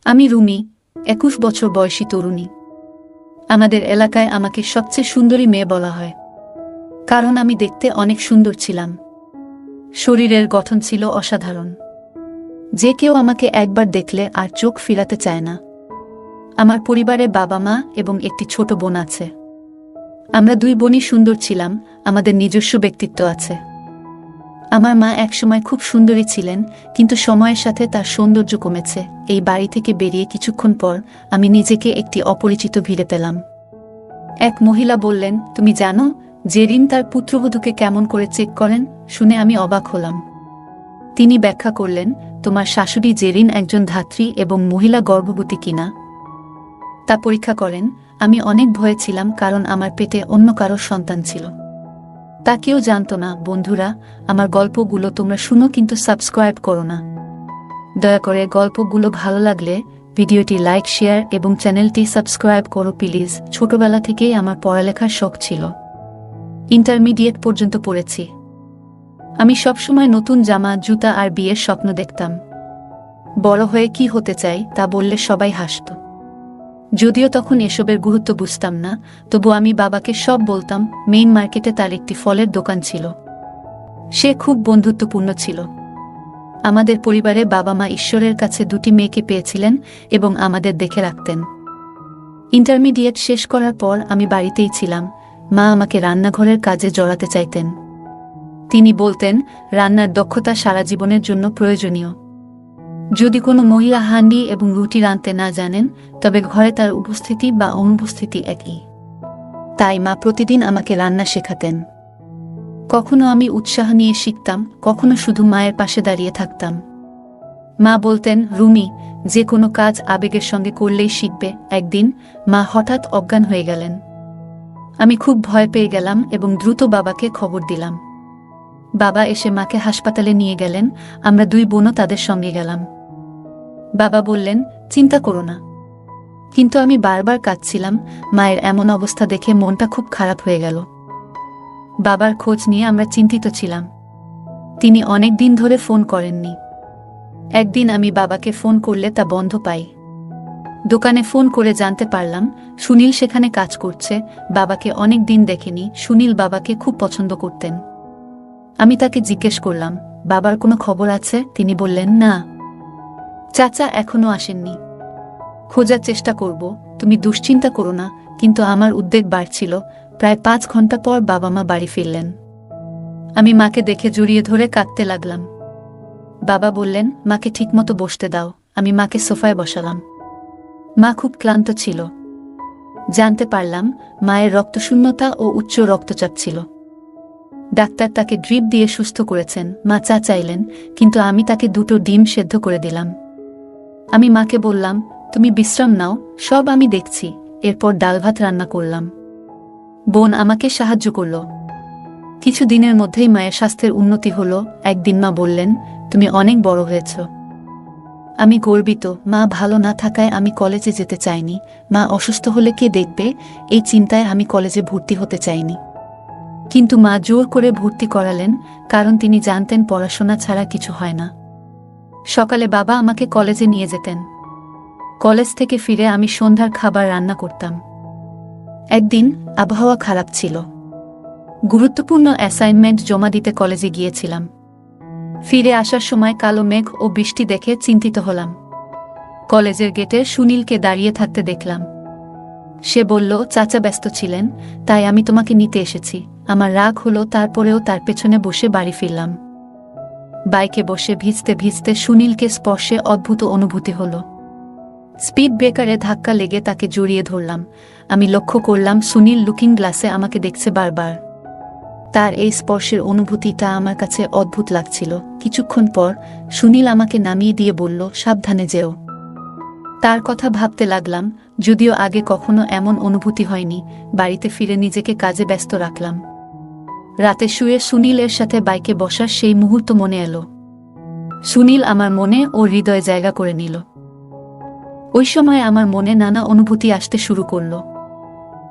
আমি রুমি, 21 বছর বয়সী তরুণী। আমাদের এলাকায় আমাকে সবচেয়ে সুন্দরী মেয়ে বলা হয়, কারণ আমি দেখতে অনেক সুন্দর ছিলাম। শরীরের গঠন ছিল অসাধারণ। যে কেউ আমাকে একবার দেখলে আর চোখ ফিরাতে চায় না। আমার পরিবারে বাবা মা এবং একটি ছোট বোন আছে। আমরা দুই বোনই সুন্দর ছিলাম, আমাদের নিজস্ব ব্যক্তিত্ব আছে। আমার মা একসময় খুব সুন্দরী ছিলেন, কিন্তু সময়ের সাথে তার সৌন্দর্য কমেছে। এই বাড়ি থেকে বেরিয়ে কিছুক্ষণ পর আমি নিজেকে একটি অপরিচিত ভিড়ে পেলাম। এক মহিলা বললেন, তুমি জানো জেরিন তার পুত্রবধূকে কেমন করে চেক করেন? শুনে আমি অবাক হলাম। তিনি ব্যাখ্যা করলেন, তোমার শাশুড়ি জেরিন একজন ধাত্রী এবং মহিলা গর্ভবতী কিনা তা পরীক্ষা করেন। আমি অনেক ভয়ে ছিলাম, কারণ আমার পেটে অন্য কারো সন্তান ছিল। তা কেউ জানত না। বন্ধুরা, আমার গল্পগুলো তোমরা শুনো, কিন্তু সাবস্ক্রাইব করো না। দয়া করে গল্পগুলো ভালো লাগলে ভিডিওটি লাইক, শেয়ার এবং চ্যানেলটি সাবস্ক্রাইব করো প্লিজ। ছোটবেলা থেকেই আমার পড়ালেখার শখ ছিল। ইন্টারমিডিয়েট পর্যন্ত পড়েছি। আমি সবসময় নতুন জামা, জুতা আর বিয়ের স্বপ্ন দেখতাম। বড় হয়ে কি হতে চাই তা বললে সবাই হাসত। যদিও তখন এসবের গুরুত্ব বুঝতাম না, তবু আমি বাবাকে সব বলতাম। মেইন মার্কেটে তার একটি ফলের দোকান ছিল। সে খুব বন্ধুত্বপূর্ণ ছিল। আমাদের পরিবারে বাবা মা ঈশ্বরের কাছে দুটি মেয়েকে পেয়েছিলেন এবং আমাদের দেখে রাখতেন। ইন্টারমিডিয়েট শেষ করার পর আমি বাড়িতেই ছিলাম। মা আমাকে রান্নাঘরের কাজে জড়াতে চাইতেন। তিনি বলতেন, রান্নার দক্ষতা সারা জীবনের জন্য প্রয়োজনীয়। যদি কোনো মহিলা হান্ডি এবং রুটি রাঁধতে না জানেন, তবে ঘরে তার উপস্থিতি বা অনুপস্থিতি একই। তাই মা প্রতিদিন আমাকে রান্না শেখাতেন। কখনো আমি উৎসাহ নিয়ে শিখতাম, কখনো শুধু মায়ের পাশে দাঁড়িয়ে থাকতাম। মা বলতেন, রুমি, যে কোনো কাজ আবেগের সঙ্গে করলেই শিখবে। একদিন মা হঠাৎ অজ্ঞান হয়ে গেলেন। আমি খুব ভয় পেয়ে গেলাম এবং দ্রুত বাবাকে খবর দিলাম। বাবা এসে মাকে হাসপাতালে নিয়ে গেলেন। আমরা দুই বোনও তাদের সঙ্গে গেলাম। বাবা বললেন, চিন্তা করো না। কিন্তু আমি বারবার কাঁদছিলাম। মায়ের এমন অবস্থা দেখে মনটা খুব খারাপ হয়ে গেল। বাবার খোঁজ নিয়ে আমরা চিন্তিত ছিলাম। তিনি অনেক দিন ধরে ফোন করেননি। একদিন আমি বাবাকে ফোন করলে তা বন্ধ পাই। দোকানে ফোন করে জানতে পারলাম সুনীল সেখানে কাজ করছে। বাবাকে অনেক দিন দেখেনি। সুনীল বাবাকে খুব পছন্দ করতেন। আমি তাকে জিজ্ঞেস করলাম, বাবার কোনো খবর আছে? তিনি বললেন, না, চাচা এখনো আসেননি। খোঁজার চেষ্টা করব, তুমি দুশ্চিন্তা করো না। কিন্তু আমার উদ্বেগ বাড়ছিল। প্রায় 5 ঘন্টা পর বাবা মা বাড়ি ফিরলেন। আমি মাকে দেখে জড়িয়ে ধরে কাঁদতে লাগলাম। বাবা বললেন, মাকে ঠিকমতো বসতে দাও। আমি মাকে সোফায় বসালাম। মা খুব ক্লান্ত ছিল। জানতে পারলাম মায়ের রক্তশূন্যতা ও উচ্চ রক্তচাপ ছিল। ডাক্তার তাকে ড্রিপ দিয়ে সুস্থ করেছেন। মা চা চাইলেন, কিন্তু আমি তাকে 2টো ডিম সেদ্ধ করে দিলাম। আমি মাকে বললাম, তুমি বিশ্রাম নাও, সব আমি দেখছি। এরপর ডাল ভাত রান্না করলাম। বোন আমাকে সাহায্য করল। কিছু দিনের মধ্যেই মায়ের স্বাস্থ্যের উন্নতি হলো। একদিন মা বললেন, তুমি অনেক বড় হয়েছ। আমি গর্বিত। মা ভালো না থাকায় আমি কলেজে যেতে চাইনি। মা অসুস্থ হলে কে দেখবে, এই চিন্তায় আমি কলেজে ভর্তি হতে চাইনি। কিন্তু মা জোর করে ভর্তি করালেন, কারণ তিনি জানতেন পড়াশোনা ছাড়া কিছু হয় না। সকালে বাবা আমাকে কলেজে নিয়ে যেতেন। কলেজ থেকে ফিরে আমি সন্ধ্যার খাবার রান্না করতাম। একদিন আবহাওয়া খারাপ ছিল। গুরুত্বপূর্ণ অ্যাসাইনমেন্ট জমা দিতে কলেজে গিয়েছিলাম। ফিরে আসার সময় কালো মেঘ ও বৃষ্টি দেখে চিন্তিত হলাম। কলেজের গেটে সুনীলকে দাঁড়িয়ে থাকতে দেখলাম। সে বলল, চাচা ব্যস্ত ছিলেন, তাই আমি তোমাকে নিতে এসেছি। আমার রাগ হলো, তারপরেও তার পেছনে বসে বাড়ি ফিরলাম। বাইকে বসে ভিজতে ভিজতে সুনীলকে স্পর্শে অদ্ভুত অনুভূতি হলো। স্পিড ব্রেকারে ধাক্কা লেগে তাকে জড়িয়ে ধরলাম। আমি লক্ষ্য করলাম সুনীল লুকিং গ্লাসে আমাকে দেখছে বারবার। তার এই স্পর্শের অনুভূতিটা আমার কাছে অদ্ভুত লাগছিল। কিছুক্ষণ পর সুনীল আমাকে নামিয়ে দিয়ে বলল, সাবধানে যেও। তার কথা ভাবতে লাগলাম, যদিও আগে কখনো এমন অনুভূতি হয়নি। বাড়িতে ফিরে নিজেকে কাজে ব্যস্ত রাখলাম। রাতে শুয়ে সুনীলের সাথে বাইকে বসার সেই মুহূর্ত মনে এলো। সুনীল আমার মনে ও হৃদয়ে জায়গা করে নিল। ওই সময় আমার মনে নানা অনুভূতি আসতে শুরু করল।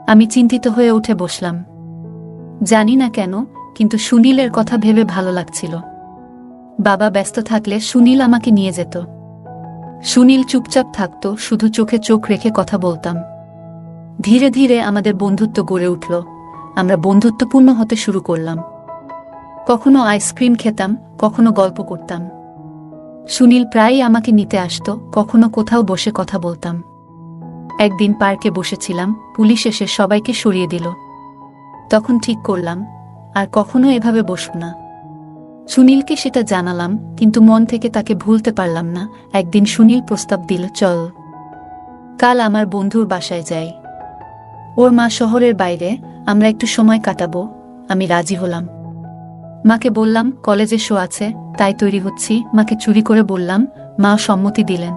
আমি চিন্তিত হয়ে উঠে বসলাম। জানি না কেন, কিন্তু সুনীলের কথা ভেবে ভালো লাগছিল। বাবা ব্যস্ত থাকলে সুনীল আমাকে নিয়ে যেত। সুনীল চুপচাপ থাকত, শুধু চোখে চোখ রেখে কথা বলতাম। ধীরে ধীরে আমাদের বন্ধুত্ব গড়ে উঠল। আমরা বন্ধুত্বপূর্ণ হতে শুরু করলাম। কখনো আইসক্রিম খেতাম, কখনো গল্প করতাম। সুনীল প্রায়ই আমাকে নিতে আসতো, কখনো কোথাও বসে কথা বলতাম। একদিন পার্কে বসেছিলাম, পুলিশ এসে সবাইকে সরিয়ে দিল। তখন ঠিক করলাম আর কখনো এভাবে বসব না। সুনীলকে সেটা জানালাম, কিন্তু মন থেকে তাকে ভুলতে পারলাম না। একদিন সুনীল প্রস্তাব দিল, চল কাল আমার বন্ধুর বাসায় যাই। ওর মা শহরের বাইরে, আমরা একটু সময় কাটাবো। আমি রাজি হলাম। মাকে বললাম কলেজে শো আছে, তাই তৈরি হচ্ছি। মাকে চুরি করে বললাম, মা সম্মতি দিলেন।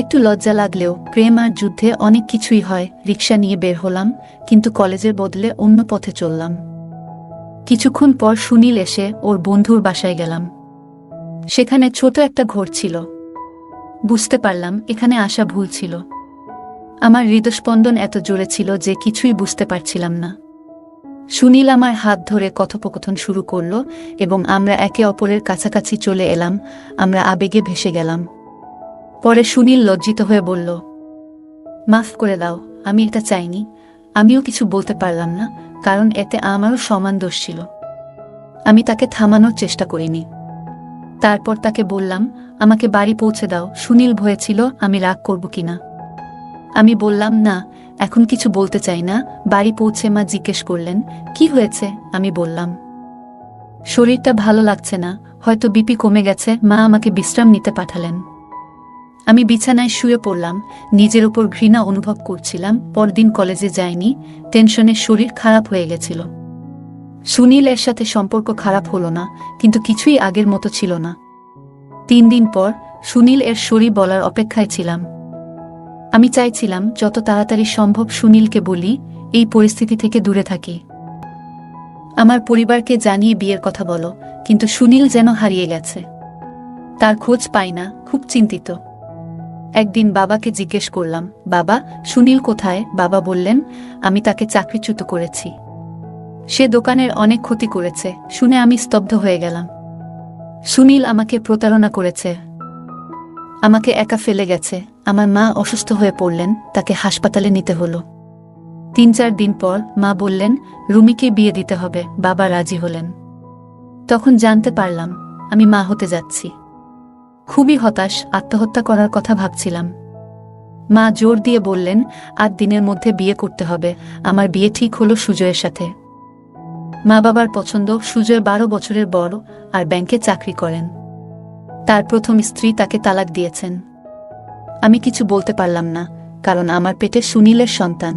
একটু লজ্জা লাগলেও প্রেম আর যুদ্ধে অনেক কিছুই হয়। রিকশা নিয়ে বের হলাম, কিন্তু কলেজের বদলে অন্য পথে চললাম। কিছুক্ষণ পর সুনীল এসে ওর বন্ধুর বাসায় গেলাম। সেখানে ছোট একটা ঘর ছিল। বুঝতে পারলাম এখানে আসা ভুল ছিল। আমার হৃদস্পন্দন এত জোরে ছিল যে কিছুই বুঝতে পারছিলাম না। সুনীল আমার হাত ধরে কথোপকথন শুরু করল এবং আমরা একে অপরের কাছাকাছি চলে এলাম। আমরা আবেগে ভেসে গেলাম। পরে সুনীল লজ্জিত হয়ে বলল, মাফ করে দাও, আমি এটা চাইনি। আমিও কিছু বলতে পারলাম না, কারণ এতে আমারও সমান দোষ ছিল। আমি তাকে থামানোর চেষ্টা করিনি। তারপর তাকে বললাম, আমাকে বাড়ি পৌঁছে দাও। সুনীল ভয়ে ছিল আমি রাগ করব কিনা। আমি বললাম, না, এখন কিছু বলতে চাই না। বাড়ি পৌঁছে মা জিজ্ঞেস করলেন, কি হয়েছে? আমি বললাম, শরীরটা ভালো লাগছে না, হয়তো বিপি কমে গেছে। মা আমাকে বিশ্রাম নিতে পাঠালেন। আমি বিছানায় শুয়ে পড়লাম। নিজের উপর ঘৃণা অনুভব করছিলাম। পরদিন কলেজে যাইনি, টেনশনে শরীর খারাপ হয়ে গেছিল। সুনীল এর সাথে সম্পর্ক খারাপ হলো না, কিন্তু কিছুই আগের মতো ছিল না। 3 দিন পর সুনীল এর সরি বলার অপেক্ষায় ছিলাম। আমি চাইছিলাম যত তাড়াতাড়ি সম্ভব সুনীলকে বলি, এই পরিস্থিতি থেকে দূরে থাকি। আমার পরিবারকে জানিয়ে বিয়ের কথা বলো, কিন্তু সুনীল যেন হারিয়ে গেছে। তার খোঁজ পাই না, খুব চিন্তিত। একদিন বাবাকে জিজ্ঞেস করলাম, বাবা, সুনীল কোথায়? বাবা বললেন, আমি তাকে চাকরিচ্যুত করেছি। সে দোকানের অনেক ক্ষতি করেছে। শুনে আমি স্তব্ধ হয়ে গেলাম। সুনীল আমাকে প্রতারণা করেছে, আমাকে একা ফেলে গেছে। আমার মা অসুস্থ হয়ে পড়লেন, তাকে হাসপাতালে নিতে হলো। 3-4 দিন পর মা বললেন, রুমিকে বিয়ে দিতে হবে। বাবা রাজি হলেন। তখন জানতে পারলাম আমি মা হতে যাচ্ছি। খুবই হতাশ, আত্মহত্যা করার কথা ভাবছিলাম। মা জোর দিয়ে বললেন, 8 দিনের মধ্যে বিয়ে করতে হবে। আমার বিয়ে ঠিক হলো সুজয়ের সাথে। মা বাবার পছন্দ। সুজয় 12 বছরের বড় আর ব্যাংকে চাকরি করেন। তার প্রথম স্ত্রী তাকে তালাক দিয়েছেন। আমি কিছু বলতে পারলাম না, কারণ আমার পেটে সুনীলের সন্তান।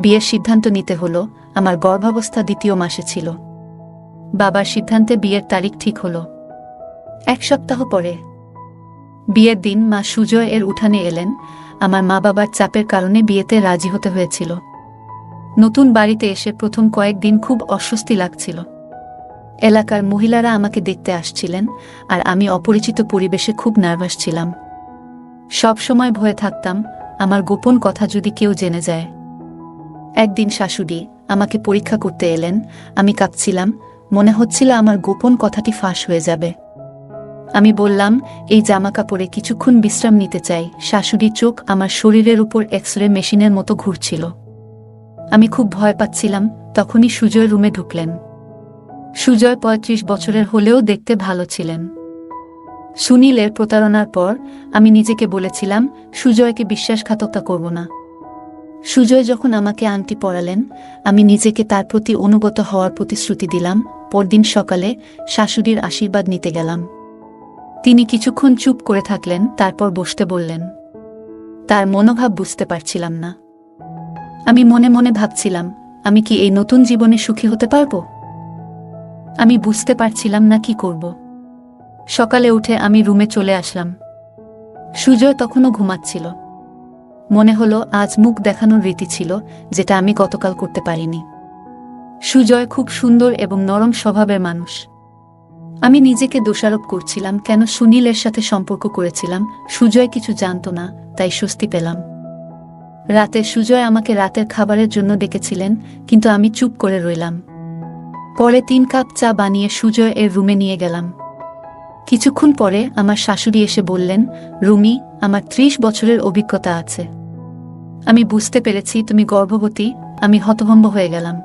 বিয়ের সিদ্ধান্ত নিতে হলো। আমার গর্ভাবস্থা 2য় মাসে ছিল। বাবার সিদ্ধান্তে বিয়ের তারিখ ঠিক হলো। 1 সপ্তাহ পরে বিয়ের দিন মা সুজয় এর উঠানে এলেন। আমার মা বাবার চাপের কারণে বিয়েতে রাজি হতে হয়েছিল। নতুন বাড়িতে এসে প্রথম কয়েকদিন খুব অস্বস্তি লাগছিল। এলাকার মহিলারা আমাকে দেখতে আসছিলেন, আর আমি অপরিচিত পরিবেশে খুব নার্ভাস ছিলাম। সব সময় ভয়ে থাকতাম আমার গোপন কথা যদি কেউ জেনে যায়। একদিন শাশুড়ি আমাকে পরীক্ষা করতে এলেন। আমি কাঁপছিলাম, মনে হচ্ছিল আমার গোপন কথাটি ফাঁস হয়ে যাবে। আমি বললাম, এই জামা কাপড়ে কিছুক্ষণ বিশ্রাম নিতে চাই। শাশুড়ির চোখ আমার শরীরের উপর এক্স-রে মেশিনের মতো ঘুরছিল। আমি খুব ভয় পাচ্ছিলাম। তখনই সুজয় রুমে ঢুকলেন। সুজয় 35 বছরের হলেও দেখতে ভালো ছিলেন। সুনীলের প্রতারণার পর আমি নিজেকে বলেছিলাম সুজয়কে বিশ্বাসঘাতকতা করব না। সুজয় যখন আমাকে আংটি পরালেন, আমি নিজেকে তার প্রতি অনুগত হওয়ার প্রতিশ্রুতি দিলাম। পরদিন সকালে শাশুড়ির আশীর্বাদ নিতে গেলাম। তিনি কিছুক্ষণ চুপ করে থাকলেন, তারপর বসতে বললেন। তার মনোভাব বুঝতে পারছিলাম না। আমি মনে মনে ভাবছিলাম, আমি কি এই নতুন জীবনে সুখী হতে পারব? আমি বুঝতে পারছিলাম না কি করব। সকালে উঠে আমি রুমে চলে আসলাম। সুজয় তখনও ঘুমাচ্ছিল। মনে হলো আজ মুখ দেখানোর রীতি ছিল, যেটা আমি গতকাল করতে পারিনি। সুজয় খুব সুন্দর এবং নরম স্বভাবের মানুষ। আমি নিজেকে দোষারোপ করছিলাম, কেন সুনীলের সাথে সম্পর্ক করেছিলাম। সুজয় কিছু জানত না, তাই স্বস্তি পেলাম। রাতে সুজয় আমাকে রাতের খাবারের জন্য ডেকেছিলেন, কিন্তু আমি চুপ করে রইলাম। পরে 3 কাপ চা বানিয়ে সুজয় এর রুমে নিয়ে গেলাম। কিছুক্ষণ পরে আমার শাশুড়ি এসে বললেন, রুমি, আমার 30 বছরের অভিজ্ঞতা আছে। আমি বুঝতে পেরেছি তুমি গর্ভবতী। আমি হতভম্ব হয়ে গেলাম।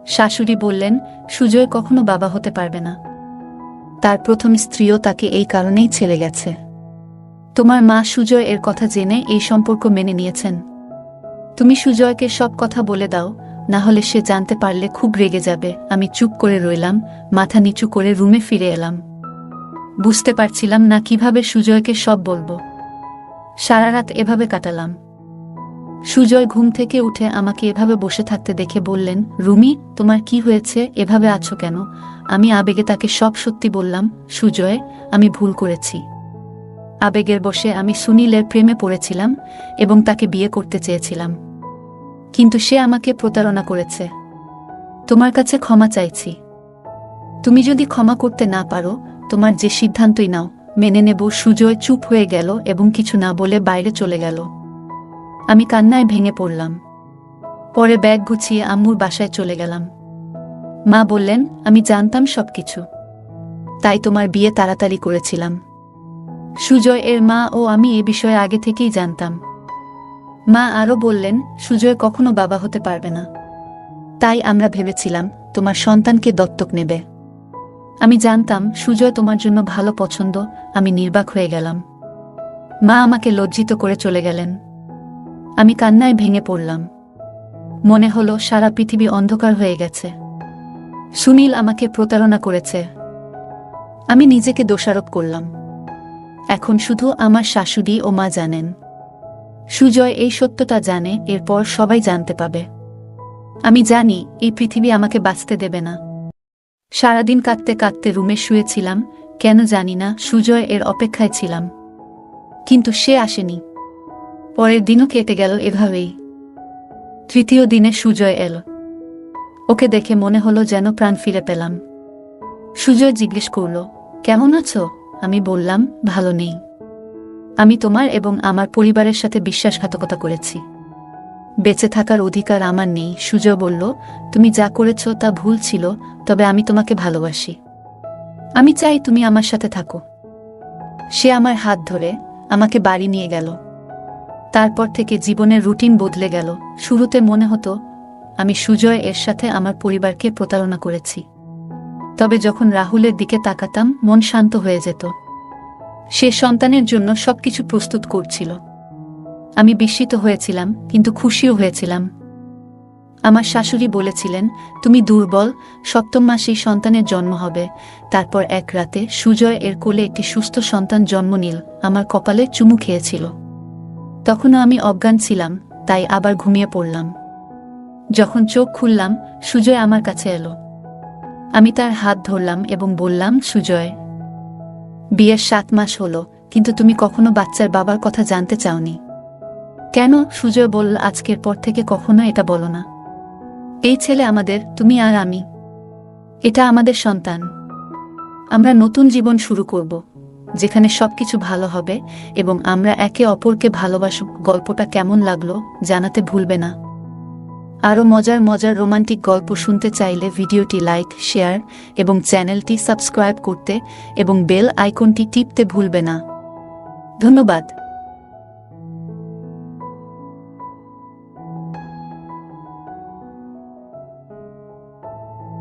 শাশুড়ি বললেন, সুজয় কখনো বাবা হতে পারবে না। তার প্রথম স্ত্রীও তাকে এই কারণেই ছেড়ে গেছে। তোমার মা সুজয় এর কথা জেনে এই সম্পর্ক মেনে নিয়েছেন। তুমি সুজয়কে সব কথা বলে দাও, না হলে সে জানতে পারলে খুব রেগে যাবে। আমি চুপ করে রইলাম, মাথা নিচু করে রুমে ফিরে এলাম। বুঝতে পারছিলাম না কিভাবে সুজয়কে সব বলবো। সারা রাত এভাবে কাটালাম। সুজয় ঘুম থেকে উঠে আমাকে এভাবে বসে থাকতে দেখে বললেন, রুমি, তোমার কি হয়েছে? এভাবে আছো কেন? আমি আবেগে তাকে সব সত্যি বললাম। সুজয়, আমি ভুল করেছি। আবেগের বশে আমি সুনীলের প্রেমে পড়েছিলাম এবং তাকে বিয়ে করতে চেয়েছিলাম, কিন্তু সে আমাকে প্রতারণা করেছে। তোমার কাছে ক্ষমা চাইছি। তুমি যদি ক্ষমা করতে না পারো, তোমার যে সিদ্ধান্তই নাও মেনে নেব। সুজয় চুপ হয়ে গেল এবং কিছু না বলে বাইরে চলে গেল। আমি কান্নায় ভেঙে পড়লাম। পরে ব্যাগ গুছিয়ে আম্মুর বাসায় চলে গেলাম। মা বললেন, আমি জানতাম সবকিছু, তাই তোমার বিয়ে তাড়াতাড়ি করেছিলাম। সুজয় এর মা ও আমি এ বিষয়ে আগে থেকেই জানতাম। মা আরও বললেন, সুজয় কখনো বাবা হতে পারবে না, তাই আমরা ভেবেছিলাম তোমার সন্তানকে দত্তক নেবে। আমি জানতাম সুজয় তোমার জন্য ভালো পছন্দ। আমি নির্বাক হয়ে গেলাম। মা আমাকে লজ্জিত করে চলে গেলেন। আমি কান্নায় ভেঙে পড়লাম। মনে হলো সারা পৃথিবী অন্ধকার হয়ে গেছে। সুনীল আমাকে প্রতারণা করেছে। আমি নিজেকে দোষারোপ করলাম। এখন শুধু আমার শাশুড়ি ও মা জানেন। সুজয় এই সত্যটা জানে, এরপর সবাই জানতে পাবে। আমি জানি এই পৃথিবী আমাকে বাঁচতে দেবে না। সারাদিন কাঁদতে কাঁদতে রুমে শুয়েছিলাম। কেন জানি না, সুজয় এর অপেক্ষায় ছিলাম, কিন্তু সে আসেনি। পরের দিনও কেটে গেল এভাবেই। তৃতীয় দিনে সুজয় এলো। ওকে দেখে মনে হলো যেন প্রাণ ফিরে পেলাম। সুজয় জিজ্ঞেস করল, কেমন আছো? আমি বললাম, ভালো নেই। আমি তোমার এবং আমার পরিবারের সাথে বিশ্বাসঘাতকতা করেছি। বেঁচে থাকার অধিকার আমার নেই। সুজয় বলল, তুমি যা করেছ তা ভুল ছিল, তবে আমি তোমাকে ভালোবাসি। আমি চাই তুমি আমার সাথে থাকো। সে আমার হাত ধরে আমাকে বাড়ি নিয়ে গেল। তারপর থেকে জীবনের রুটিন বদলে গেল। শুরুতে মনে হতো আমি সুজয় এর সাথে আমার পরিবারকে প্রতারণা করেছি, তবে যখন রাহুলের দিকে তাকাতাম মন শান্ত হয়ে যেত। সে সন্তানের জন্য সবকিছু প্রস্তুত করছিল। আমি বিস্মিত হয়েছিলাম, কিন্তু খুশিও হয়েছিলাম। আমার শাশুড়ি বলেছিলেন, তুমি দুর্বল, 7ম মাসেই সন্তানের জন্ম হবে। তারপর এক রাতে সুজয় এর কোলে একটি সুস্থ সন্তান জন্ম নিল। আমার কপালে চুমু খেয়েছিল। তখনও আমি অজ্ঞান ছিলাম, তাই আবার ঘুমিয়ে পড়লাম। যখন চোখ খুললাম, সুজয় আমার কাছে এলো। আমি তার হাত ধরলাম এবং বললাম, সুজয়, বিয়ের 7 মাস হলো, কিন্তু তুমি কখনো বাচ্চার বাবার কথা জানতে চাওনি কেন? সুজয় বলল, আজকের পর থেকে কখনো এটা বলো না। এই ছেলে আমাদের, তুমি আর আমি। এটা আমাদের সন্তান। আমরা নতুন জীবন শুরু করব, যেখানে সবকিছু ভালো হবে এবং আমরা একে অপরকে ভালোবাসব। গল্পটা কেমন লাগলো জানাতে ভুলবে না। আরও মজার মজার রোমান্টিক গল্প শুনতে চাইলে ভিডিওটি লাইক, শেয়ার এবং চ্যানেলটি সাবস্ক্রাইব করতে এবং বেল আইকনটি টিপতে ভুলবে না। ধন্যবাদ।